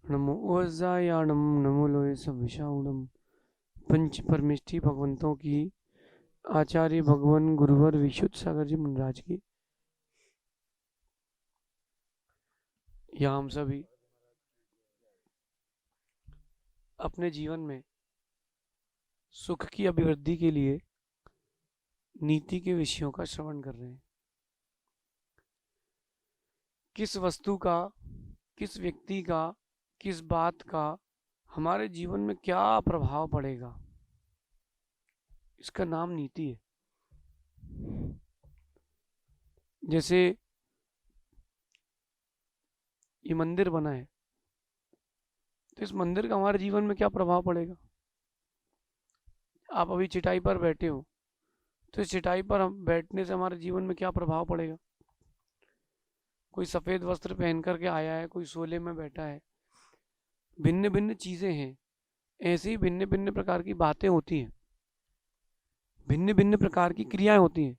नमो ओजायाणम नमो लोय सविषाणम। पंच परमेष्ठी भगवंतों की, आचार्य भगवान गुरुवर विशुद्ध सागर जी मुनराज की, या हम सभी अपने जीवन में सुख की अभिवृद्धि के लिए नीति के विषयों का श्रवण कर रहे हैं। किस वस्तु का, किस व्यक्ति का, किस बात का हमारे जीवन में क्या प्रभाव पड़ेगा, इसका नाम नीति है। जैसे ये मंदिर बना है, तो इस मंदिर का हमारे जीवन में क्या प्रभाव पड़ेगा। आप अभी चटाई पर बैठे हो, तो इस चटाई पर हम बैठने से हमारे जीवन में क्या प्रभाव पड़ेगा। कोई सफ़ेद वस्त्र पहन करके आया है, कोई सोले में बैठा है, भिन्न भिन्न चीज़ें हैं। ऐसे ही भिन्न भिन्न प्रकार की बातें होती हैं, भिन्न भिन्न प्रकार की क्रियाएं होती हैं।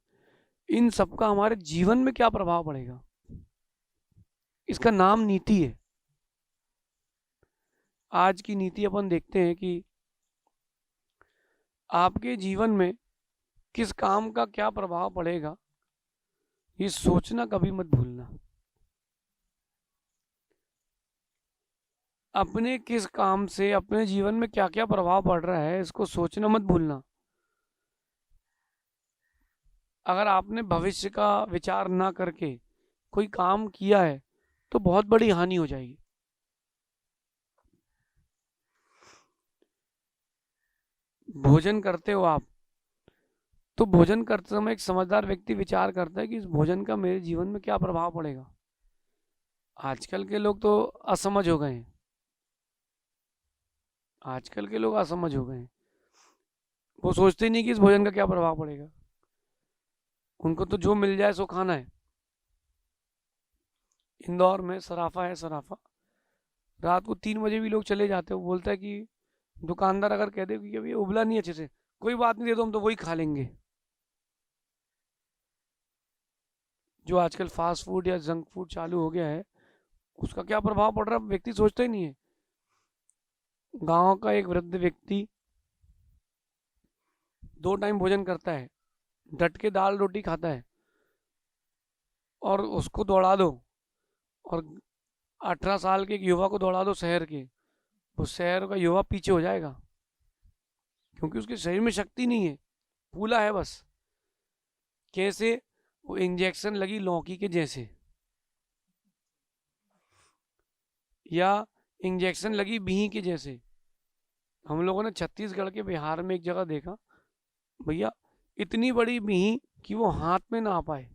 इन सबका हमारे जीवन में क्या प्रभाव पड़ेगा, इसका नाम नीति है। आज की नीति अपन देखते हैं कि आपके जीवन में किस काम का क्या प्रभाव पड़ेगा, ये सोचना कभी मत भूलना। अपने किस काम से अपने जीवन में क्या क्या प्रभाव पड़ रहा है, इसको सोचना मत भूलना। अगर आपने भविष्य का विचार ना करके कोई काम किया है, तो बहुत बड़ी हानि हो जाएगी। भोजन करते हो आप, तो भोजन करते समय एक समझदार व्यक्ति विचार करता है कि इस भोजन का मेरे जीवन में क्या प्रभाव पड़ेगा। आजकल के लोग तो असमझ हो गए हैं, आजकल के लोग असमझ हो गए हैं। वो सोचते नहीं कि इस भोजन का क्या प्रभाव पड़ेगा, उनको तो जो मिल जाए सो खाना है। इंदौर में सराफा है, सराफा, रात को 3 बजे भी लोग चले जाते हैं। वो बोलता है कि दुकानदार अगर कह दे कि अभी उबला नहीं अच्छे से, कोई बात नहीं, दे दो, हम तो वही खा लेंगे। जो आजकल फास्ट फूड या जंक फूड चालू हो गया है, उसका क्या प्रभाव पड़ रहा है व्यक्ति सोचता ही नहीं है। गांव का एक वृद्ध व्यक्ति 2 टाइम भोजन करता है, डट के दाल रोटी खाता है, और उसको दौड़ा दो, और 18 साल के एक युवा को दौड़ा दो शहर के, वो शहर का युवा पीछे हो जाएगा, क्योंकि उसके शरीर में शक्ति नहीं है, फूला है बस। कैसे? वो इंजेक्शन लगी लौकी के जैसे, या इंजेक्शन लगी बिही के जैसे। हम लोगों ने छत्तीसगढ़ के बिहार में एक जगह देखा, भैया इतनी बड़ी बिही कि वो हाथ में ना आ पाए,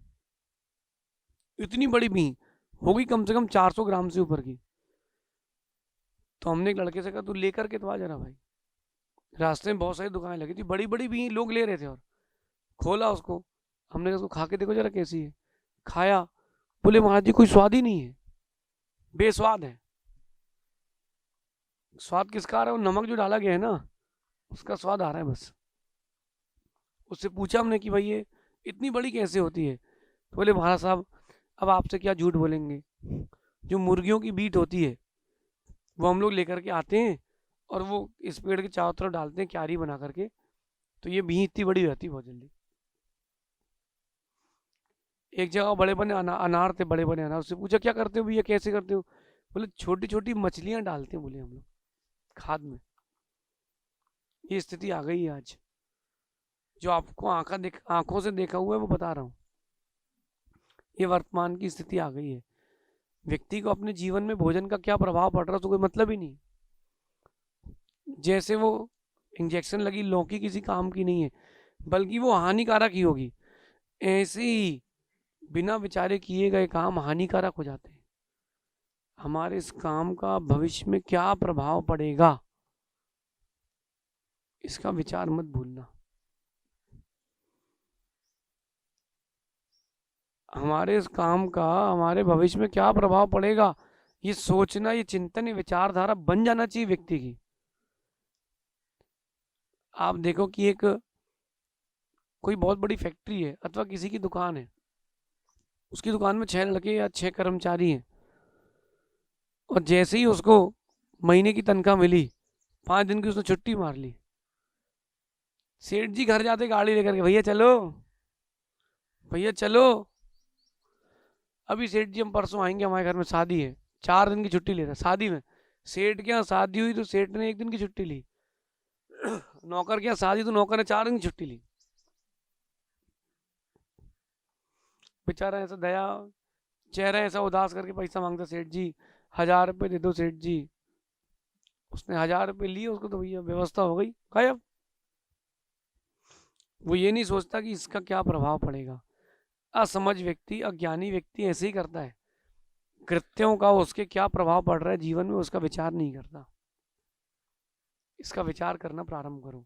इतनी बड़ी बिही होगी कम से कम 400 ग्राम से ऊपर की। तो हमने एक लड़के से कहा तू लेकर के तो आ जरा भाई। रास्ते में बहुत सारी दुकानें लगी थी, बड़ी बड़ी बिही लोग ले रहे थे, और खोला उसको। हमने कहा उसको खा के देखो जरा कैसी है। खाया, बोले महाराज जी कोई स्वाद ही नहीं है, बेस्वाद है। स्वाद किसका आ रहा है? वो नमक जो डाला गया है ना, उसका स्वाद आ रहा है बस। उससे पूछा हमने कि भाई ये इतनी बड़ी कैसे होती है, तो बोले महाराज साहब अब आपसे क्या झूठ बोलेंगे, जो मुर्गियों की बीट होती है वो हम लोग लेकर के आते हैं, और वो इस पेड़ के चारों तरफ डालते हैं क्यारी बना करके, तो ये भी इतनी बड़ी रहती है बहुत जल्दी। एक जगह बड़े बने अनार थे, बड़े बने अनार। उससे पूछा क्या करते हो भैया, कैसे करते हो? बोले छोटी छोटी मछलियां डालते हैं, बोले हम लोग खाद में। ये स्थिति आ गई है आज। जो आपको आंखों से देखा हुआ है वो बता रहा हूँ, ये वर्तमान की स्थिति आ गई है। व्यक्ति को अपने जीवन में भोजन का क्या प्रभाव पड़ रहा है तो कोई मतलब ही नहीं। जैसे वो इंजेक्शन लगी लौकी किसी काम की नहीं है, बल्कि वो हानिकारक ही होगी। ऐसे ही बिना विचारे किए गए काम हानिकारक हो जाते हैं। हमारे इस काम का भविष्य में क्या प्रभाव पड़ेगा, इसका विचार मत भूलना। हमारे इस काम का हमारे भविष्य में क्या प्रभाव पड़ेगा, ये सोचना, ये चिंतन, ये विचारधारा बन जाना चाहिए व्यक्ति की। आप देखो कि एक कोई बहुत बड़ी फैक्ट्री है अथवा किसी की दुकान है, उसकी दुकान में 6 लड़के या 6 कर्मचारी हैं, और जैसे ही उसको महीने की तनख्वाह मिली, 5 दिन की उसने छुट्टी मार ली। सेठ जी घर जाते गाड़ी लेकर के, भैया चलो, भैया चलो। अभी सेठ जी हम परसों आएंगे, हमारे घर में शादी है, 4 दिन की छुट्टी ले रहा शादी में। सेठ के यहाँ शादी हुई तो सेठ ने 1 दिन की छुट्टी ली, नौकर के यहाँ शादी तो नौकर ने 4 दिन की छुट्टी ली। बेचारा ऐसा दया, चेहरा ऐसा उदास करके पैसा मांगता, सेठ जी 1000 रुपये दे दो सेठ जी। उसने 1000 रुपये लिए, उसको तो भैया व्यवस्था हो गई, गायब। वो ये नहीं सोचता कि इसका क्या प्रभाव पड़ेगा। असमझ व्यक्ति, अज्ञानी व्यक्ति ऐसे ही करता है, कृत्यों का उसके क्या प्रभाव पड़ रहा है जीवन में उसका विचार नहीं करता। इसका विचार करना प्रारंभ करो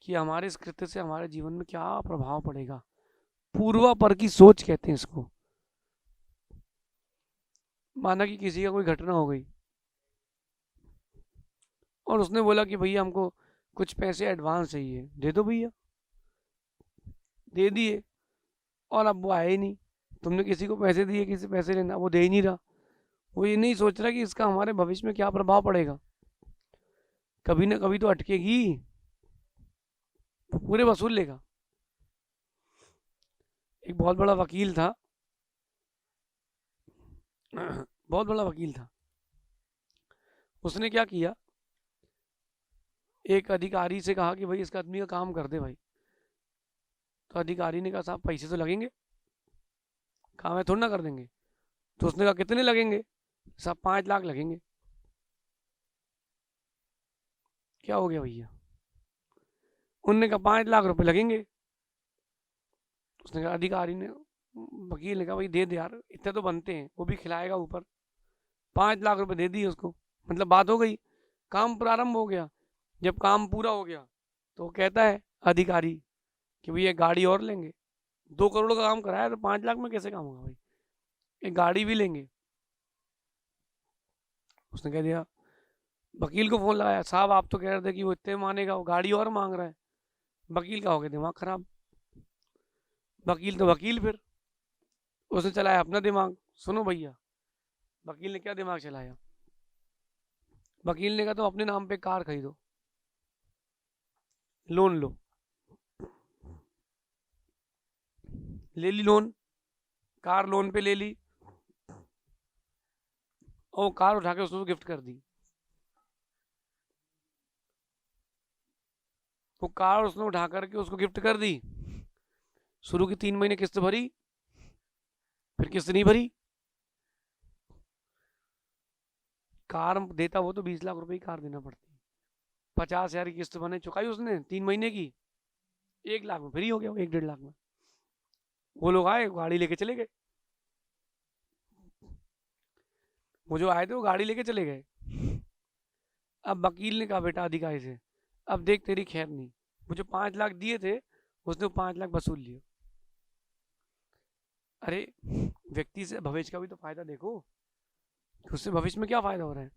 कि हमारे इस कृत्य से हमारे जीवन में क्या प्रभाव पड़ेगा। पूर्वापर की सोच कहते हैं इसको। माना कि किसी का कोई घटना हो गई और उसने बोला कि भैया हमको कुछ पैसे एडवांस चाहिए, दे दो भैया, दे दिए, और अब वो आए ही नहीं। तुमने किसी को पैसे दिए, किसी पैसे लेना, वो दे ही नहीं रहा। वो ये नहीं सोच रहा कि इसका हमारे भविष्य में क्या प्रभाव पड़ेगा, कभी ना कभी तो अटकेगी, वो पूरे वसूल लेगा। एक बहुत बड़ा वकील था, बहुत बड़ा वकील था। उसने क्या किया, एक अधिकारी से कहा कि भाई इसका आदमी का काम कर दे भाई। तो अधिकारी ने कहा साहब पैसे तो लगेंगे, काम है थोड़ा ना कर देंगे। तो उसने कहा कितने लगेंगे, साहब 5 लाख लगेंगे। क्या हो गया भैया, उनने कहा 5 लाख रुपए लगेंगे। उसने कहा, अधिकारी ने, वकील ने कहा भाई दे दे यार, इतने तो बनते हैं, वो भी खिलाएगा ऊपर। 5 लाख रुपए दे दिए उसको, मतलब बात हो गई, काम प्रारंभ हो गया। जब काम पूरा हो गया तो कहता है अधिकारी कि भैया गाड़ी और लेंगे, 2 करोड़ का काम कराया तो 5 लाख में कैसे काम होगा भाई, एक गाड़ी भी लेंगे। उसने कह दिया, वकील को फोन लगाया, साहब आप तो कह रहे थे कि वो इतने मानेगा, वो गाड़ी और मांग रहा है। वकील का हो गया दिमाग खराब। वकील तो वकील, फिर उसने चलाया अपना दिमाग। सुनो भैया, वकील ने क्या दिमाग चलाया, वकील ने कहा तुम अपने नाम पे कार खरीदो, लोन लो। ले ली लोन, कार लोन पे ले ली, और कार उठा के उसको गिफ्ट कर दी। वो कार उसने उठा करके उसको गिफ्ट कर दी। शुरू की 3 महीने किस्त भरी, फिर किस्त नहीं भरी। कार देता वो तो 20 लाख रुपए की कार देना पड़ती, 50,000 की किस्त बने, चुकाई उसने 3 महीने की, 1 लाख में फ्री हो गया, 1-1.5 लाख में। वो लोग आए, गाड़ी लेके चले गए। वो जो आए थे वो गाड़ी लेके चले गए। अब वकील ने कहा बेटा अधिकारी से, अब देख तेरी खैर नहीं, वो जो 5 लाख दिए थे उसने 5 लाख वसूल लिए। अरे व्यक्ति से भविष्य का भी तो फायदा देखो, उससे भविष्य में क्या फायदा हो रहा है।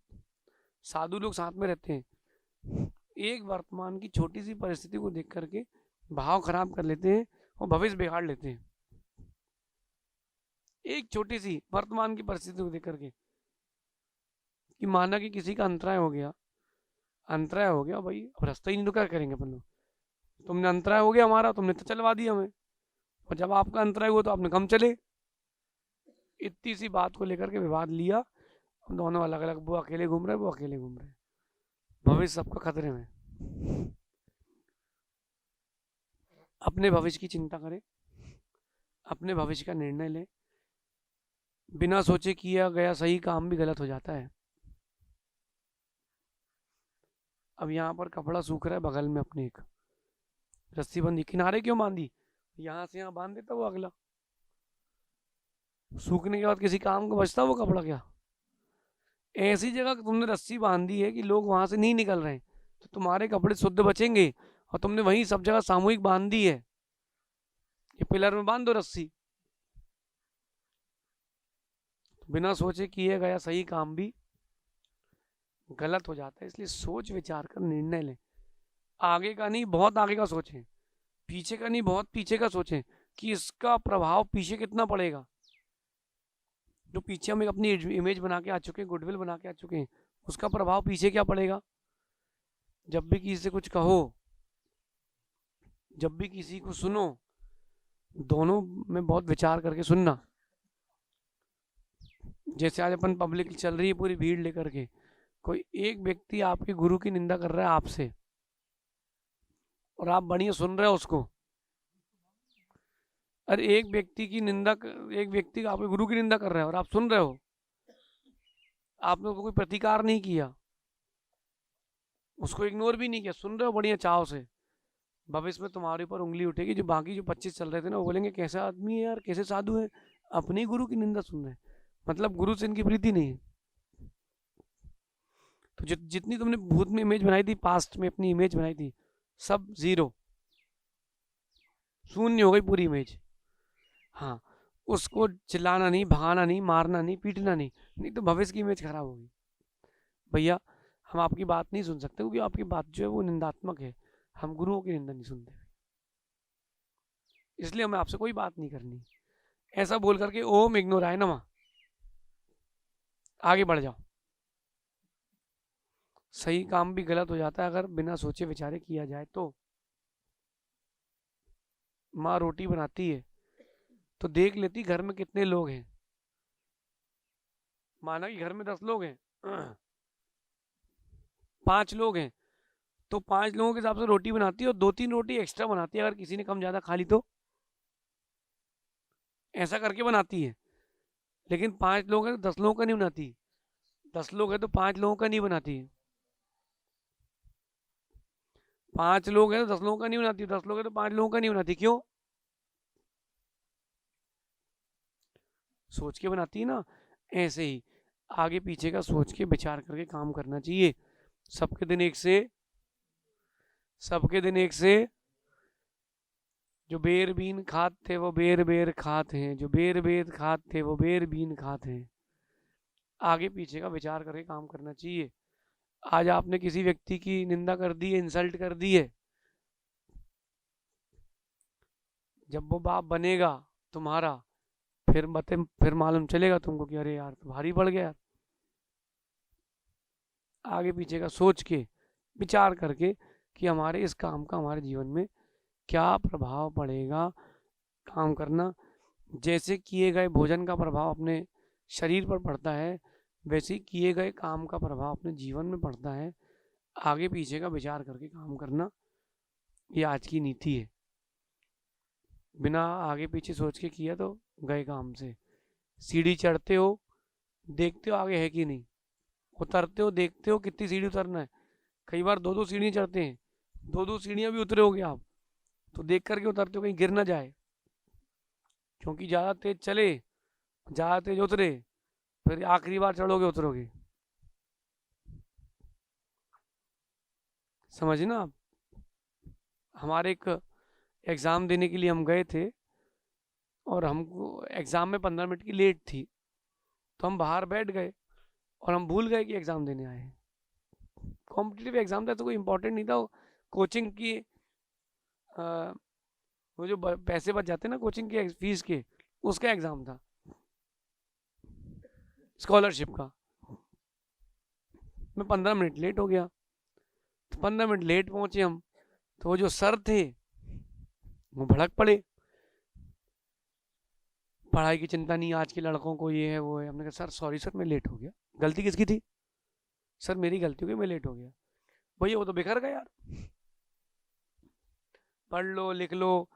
साधु लोग साथ में रहते हैं, एक वर्तमान की छोटी सी परिस्थिति को देख करके भाव खराब कर लेते हैं और भविष्य बिगाड़ लेते हैं। एक छोटी सी वर्तमान की परिस्थिति को देख करके, कि माना कि किसी का अंतराय हो गया, अंतराय हो गया भाई, अब रास्ता ही नहीं तो क्या करेंगे अपन लोग। तुमने अंतराय हो गया हमारा, तुमने तो चलवा दिया हमें, और जब आपका अंतराय हुआ तो आपने कम चले। इतनी सी बात को लेकर के विवाद लिया, दोनों अलग अलग, वो अकेले घूम रहे, वो अकेले घूम रहे, भविष्य सबका खतरे में। अपने भविष्य की चिंता करें, अपने भविष्य का निर्णय लें। बिना सोचे किया गया सही काम भी गलत हो जाता है। अब यहाँ पर कपड़ा सूख रहा है बगल में, अपने एक रस्सी बंधी, किनारे क्यों बांधी, यहाँ से यहाँ बांध देता वो अगला, सूखने के बाद किसी काम को बचता वो कपड़ा क्या। ऐसी जगह तुमने रस्सी बांधी है कि लोग वहां से नहीं निकल रहे हैं, तो तुम्हारे कपड़े शुद्ध बचेंगे, और तुमने वहीं सब जगह सामूहिक बांध दी है। ये पिलर में बांध दो रस्सी। बिना सोचे किए गया सही काम भी गलत हो जाता है, इसलिए सोच विचार कर निर्णय लें। आगे का नहीं, बहुत आगे का सोचें, पीछे का नहीं, बहुत पीछे का सोचें कि इसका प्रभाव पीछे कितना पड़ेगा। जो पीछे हम एक अपनी इमेज बना के आ चुके हैं, गुडविल बना के आ चुके हैं, उसका प्रभाव पीछे क्या पड़ेगा? जब भी किसी से कुछ कहो, जब भी किसी को सुनो, दोनों में बहुत विचार करके सुनना। जैसे आज अपन पब्लिक चल रही है पूरी भीड़ लेकर के, कोई एक व्यक्ति आपके गुरु की निंदा कर रहा है आपसे, और आप बढ़िया सुन रहे हो उसको। अरे एक व्यक्ति की निंदा, एक व्यक्ति आपके गुरु की निंदा कर रहा है और आप सुन रहे हो, आपने उसको कोई प्रतिकार नहीं किया, उसको इग्नोर भी नहीं किया, सुन रहे हो बढ़िया चाव से। भविष्य में तुम्हारे ऊपर उंगली उठेगी, जो बाकी जो 25 चल रहे थे ना, वो बोलेंगे कैसा आदमी है यार, कैसे साधु है, अपने ही गुरु की निंदा सुन रहे हैं, मतलब गुरु से इनकी प्रीति नहीं है। तो जितनी तुमने भूत में इमेज बनाई थी, पास्ट में अपनी इमेज बनाई थी, सब जीरो, शून्य हो गई पूरी इमेज। हाँ, उसको चिल्लाना नहीं, भगाना नहीं, मारना नहीं, पीटना नहीं, नहीं तो भविष्य की इमेज खराब होगी। भैया हम आपकी बात नहीं सुन सकते, क्योंकि आपकी बात जो है वो निंदात्मक है, हम गुरुओं की निंदा नहीं सुनते, इसलिए हमें आपसे कोई बात नहीं करनी। ऐसा बोल करके ओम इग्नोराय नमः, आगे बढ़ जाओ। सही काम भी गलत हो जाता है अगर बिना सोचे विचारे किया जाए तो। माँ रोटी बनाती है तो देख लेती घर में कितने लोग हैं, माना कि घर में 10 लोग हैं, 5 लोग हैं, तो 5 लोगों के हिसाब से रोटी बनाती है और 2-3 रोटी एक्स्ट्रा बनाती है, अगर किसी ने कम ज्यादा खा ली तो। ऐसा करके बनाती है। लेकिन 5 लोग हैं तो 10 लोगों का नहीं बनाती, 10 लोग हैं तो 5 लोगों का नहीं बनाती है, 5 लोग हैं तो 10 लोगों का नहीं बनाती, 10 लोग हैं तो 5 लोगों का नहीं बनाती। क्यों? सोच के बनाती है ना। ऐसे ही आगे पीछे का सोच के विचार करके काम करना चाहिए। सबके दिन एक से, सबके दिन एक से, जो बेर बीन खात थे वो बेर बेर खात हैं, जो बेर बेर खात थे वो बेर बीन खात हैं। आगे पीछे का विचार करके काम करना चाहिए। आज आपने किसी व्यक्ति की निंदा कर दी है, इंसल्ट कर दी है, जब वो बाप बनेगा तुम्हारा, फिर मालूम चलेगा तुमको कि अरे यार तो भारी पड़ गया यार। आगे पीछे का सोच के विचार करके कि हमारे इस काम का हमारे जीवन में क्या प्रभाव पड़ेगा, काम करना। जैसे किए गए भोजन का प्रभाव अपने शरीर पर पड़ता है, वैसे ही किए गए काम का प्रभाव अपने जीवन में पड़ता है। आगे पीछे का विचार करके काम करना, ये आज की नीति है। बिना आगे पीछे सोच के किया तो गए काम से। सीढ़ी चढ़ते हो, देखते हो आगे है कि नहीं, उतरते हो देखते हो कितनी सीढ़ी उतरना है। कई बार 2-2 सीढ़ियाँ चढ़ते हैं, 2-2 सीढ़ियाँ भी उतरे होगे आप, तो देख करके उतरते हो कहीं गिर ना जाए, क्योंकि ज़्यादा तेज चले, ज़्यादा तेज उतरे, फिर आखिरी बार चढ़ोगे उतरोगे। समझे ना आप? हमारे एक एग्ज़ाम देने के लिए हम गए थे, और हमको एग्ज़ाम में 15 मिनट की लेट थी, तो हम बाहर बैठ गए और हम भूल गए कि एग्ज़ाम देने आए हैं। कॉम्पिटिटिव एग्ज़ाम था तो कोई इम्पोर्टेंट नहीं था, कोचिंग की वो जो पैसे बच जाते ना कोचिंग के फीस के, उसका एग्ज़ाम था, स्कॉलरशिप का। मैं 15 मिनट लेट हो गया, तो 15 मिनट लेट पहुंचे हम, तो वो जो सर थे वो भड़क पड़े, पढ़ाई की चिंता नहीं आज के लड़कों को, ये है वो है। हमने कहा सर सॉरी सर मैं लेट हो गया। गलती किसकी थी? सर मेरी गलती हो गई, मैं लेट हो गया। भैया वो तो बिखर गया यार, पढ़ लो लिख लो,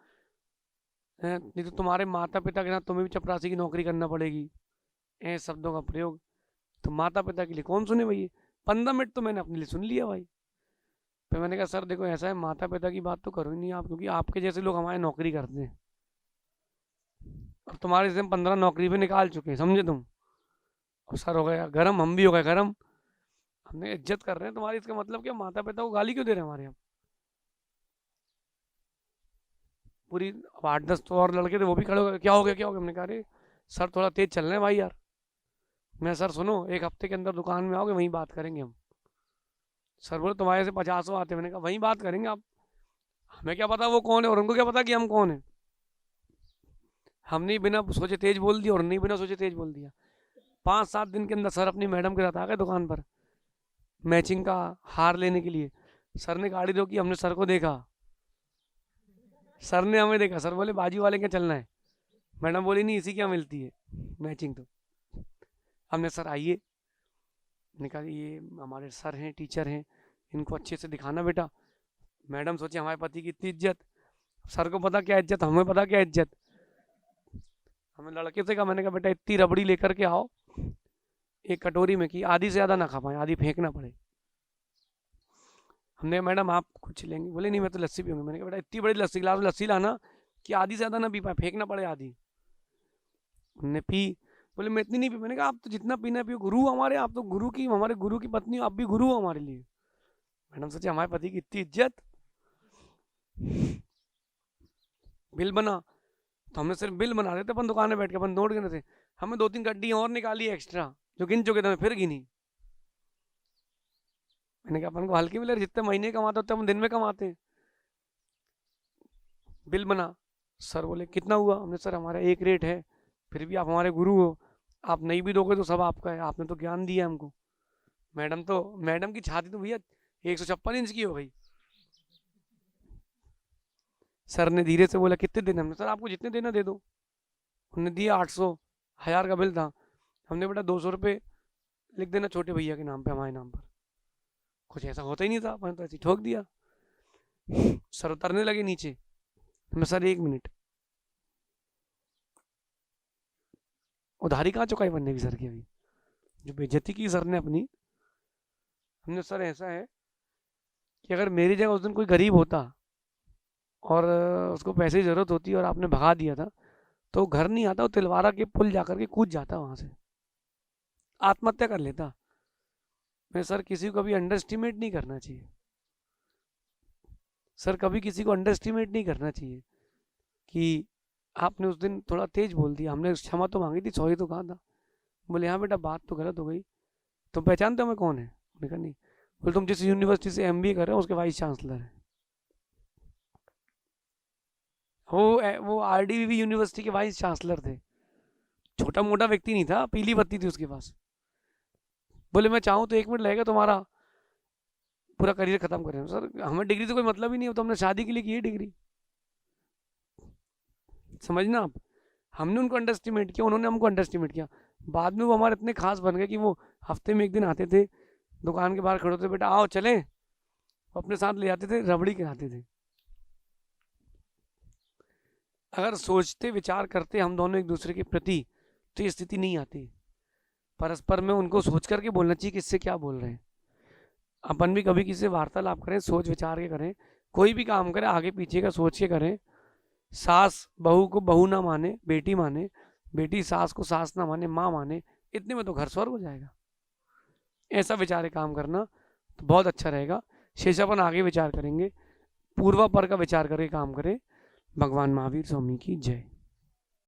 नहीं तो तुम्हारे माता पिता के साथ तुम्हें भी चपरासी की नौकरी करना पड़ेगी, ऐसे शब्दों का प्रयोग। तो माता पिता के लिए कौन सुने भैया? 15 मिनट तो मैंने अपने लिए सुन लिया भाई। फिर मैंने कहा सर देखो ऐसा है, माता पिता की बात तो करो ही नहीं आप, क्योंकि आपके जैसे लोग हमारे नौकरी करते हैं, और तुम्हारे जैसे हम 15 नौकरी पे निकाल चुके हैं, समझे तुम। और सर हो गया गरम, हम भी हो गए गरम, हमने इज्जत कर रहे हैं तुम्हारी, इसका मतलब क्या? माता पिता को गाली क्यों दे रहे हैं हमारे यहाँ? पूरी 8-10 तो और लड़के थे, वो भी खड़े हो गए, क्या हो गया क्या हो गया? हमने कहा अरे सर थोड़ा तेज चल रहे हैं भाई यार। मैं सर सुनो, 1 हफ्ते के अंदर दुकान में आओगे, वहीं बात करेंगे हम। सर बोले तुम्हारे से 50 आते। मैंने कहा वहीं बात करेंगे आप, हमें क्या पता वो कौन है और उनको क्या पता कि हम कौन है। हमने बिना सोचे तेज बोल दिया और नहीं बिना सोचे तेज बोल दिया। 5-7 दिन के अंदर सर अपनी मैडम के साथ आ गए दुकान पर, मैचिंग का हार लेने के लिए। सर ने गाड़ी रोकी, हमने सर को देखा, सर ने हमें देखा, सर बोले बाजू वाले क्या चलना है। मैडम बोली नहीं, इसी क्या मिलती है मैचिंग तो। हमने सर आइए, मैंने कहा ये हमारे सर हैं, टीचर हैं, इनको अच्छे से दिखाना बेटा। मैडम सोचे हमारे पति की इतनी इज्जत, सर को पता क्या इज्जत, हमें पता क्या इज्जत। हमें लड़के से कहा, मैंने कहा बेटा इतनी रबड़ी लेकर के आओ एक कटोरी में, कि आधी से ज़्यादा ना खा पाए, आधी फेंकना पड़े। हमने, मैडम आप कुछ लेंगे? बोले नहीं मैं तो लस्सी पीऊंगी। मैंने कहा बेटा इतनी बड़ी लस्सी गिलास में लस्सी लाना कि आधी से ज़्यादा ना पी पाए, फेंकना पड़े आधी। हमने पी। बोले मैं इतनी नहीं पी। मैंने कहा आप तो जितना पीना पियो, गुरु हमारे, आप तो गुरु की, हमारे गुरु की पत्नी हो, आप भी गुरु हो हमारे लिए। मैडम सोचे हमारे पति की इतनी इज्जत। बिल बना तो हमने सिर्फ बिल बना देते, अपन दुकान में बैठ के अपन नोट गिने थे। हमें 2-3 गड्डी और निकाली एक्स्ट्रा जो गिन चुके थे, फिर गिनी। मैंने कहा अपन को हल्की मिले, जितने महीने कमाते उतने हम दिन में कमाते हैं। बिल बना, सर बोले कितना हुआ? हमने सर हमारा एक रेट है, फिर भी आप हमारे गुरु हो, आप नहीं भी दोगे तो सब आपका है, आपने तो ज्ञान दिया हमको। मैडम की छाती तो भैया 156 इंच की हो गई। सर ने धीरे से बोला कितने देना? हमने सर आपको जितने देना दे दो। उन्होंने दिया 800, 1000 का बिल था। हमने बेटा 200 रुपये लिख देना छोटे भैया के नाम पे, हमारे नाम पर। कुछ ऐसा होता ही नहीं था, अपन तो ऐसे ठोक दिया। सर उतरने लगे नीचे। मैं सर 1 मिनट, उधारी कहाँ चुकाई बनने की सर की अभी, जो बेइज्जती की सर ने अपनी। हमने सर ऐसा है कि अगर मेरी जगह उस दिन कोई गरीब होता और उसको पैसे की ज़रूरत होती और आपने भगा दिया था, तो घर नहीं आता, वो तिलवारा के पुल जाकर के कूद जाता, वहाँ से आत्महत्या कर लेता। मैं सर किसी को कभी अंडर एस्टिमेट नहीं करना चाहिए सर, कभी किसी को अंडर एस्टिमेट नहीं करना चाहिए। कि आपने उस दिन थोड़ा तेज बोल दिया, हमने क्षमा तो मांगी थी, सॉरी तो कहा था। बोले हाँ बेटा बात तो गलत हो गई। तुम पहचानते हो मैं कौन है? मैंने कहा नहीं। बोले तुम जिस यूनिवर्सिटी से MBA कर रहे हो उसके वाइस चांसलर है। वो RDVV यूनिवर्सिटी के वाइस चांसलर थे, छोटा मोटा व्यक्ति नहीं था, पीली बत्ती थी उसके पास। बोले मैं चाहूँ तो 1 मिनट लगेगा, तुम्हारा पूरा करियर खत्म करें। सर हमें डिग्री से कोई मतलब ही नहीं है, तो हमने शादी के लिए की है डिग्री, समझना आप। हमने उनको अंडर एस्टिमेट किया, उन्होंने हमको अंडर एस्टिमेट किया। बाद में वो हमारे इतने खास बन गए कि वो हफ्ते में 1 दिन आते थे, दुकान के बाहर खड़े होते, बेटा आओ चले, अपने साथ ले जाते थे, रबड़ी खिलाते थे। अगर सोचते विचार करते हम दोनों एक दूसरे के प्रति, तो ये स्थिति नहीं आती। परस्पर में उनको सोच करके बोलना चाहिए कि इससे क्या बोल रहे हैं। अपन भी कभी किसी से वार्तालाप करें, सोच विचार के करें, कोई भी काम करें आगे पीछे का सोच के करें। सास बहू को बहू ना माने, बेटी माने, बेटी सास को सास ना माने, माँ माने, इतने में तो घर स्वर्ग हो जाएगा। ऐसा विचार काम करना तो बहुत अच्छा रहेगा। शेष अपन आगे विचार करेंगे, पूर्वापर का विचार करके काम करें। भगवान महावीर स्वामी की जय।